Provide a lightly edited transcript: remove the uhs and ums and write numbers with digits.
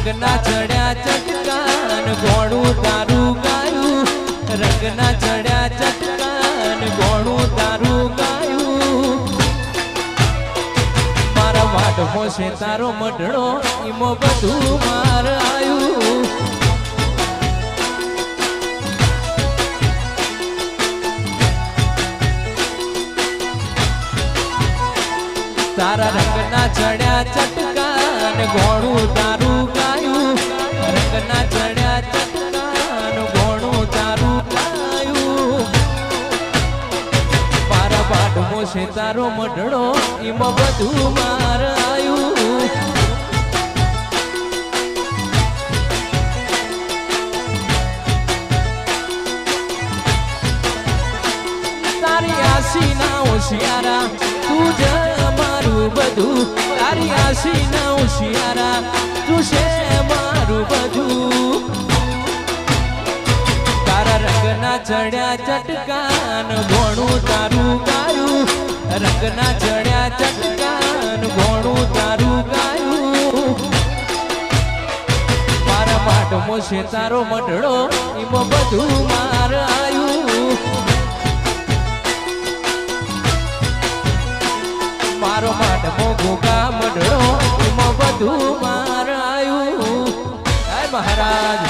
રંગના ચડ્યા ચટકાન ગોણું તારું ગાયું રંગના ચડ્યા ચટકાન ગોણું તારું ગાયું મારા વાટમો છે તારો મઢડો ઈમો બધું માર આયું તારા રંગના ચડ્યા ચટકાન ગોણું તારું ગાયું રંગના ચડ્યા ચટકાન ગોણું તારું ગાયું મારા વાટમો છે તારો મઢડો ઈમાં બધું માર આયું તારી આસી ના હોશિયારા તું જ મારું બધું તારી આસી ના હોશિયારા તું છે મારું બધું તારા રંગના ચડ્યા ચટકાન ગોણું તારું ગાયું રંગના ચડ્યા ચટકાન ગોણું તારું ગાયું મારા પાટમો છે તારો મઢડો એમાં બધું માર આયું મારો માટમો ઘોઘા મઢડો એમાં બધું માર આયું હે મહારાજ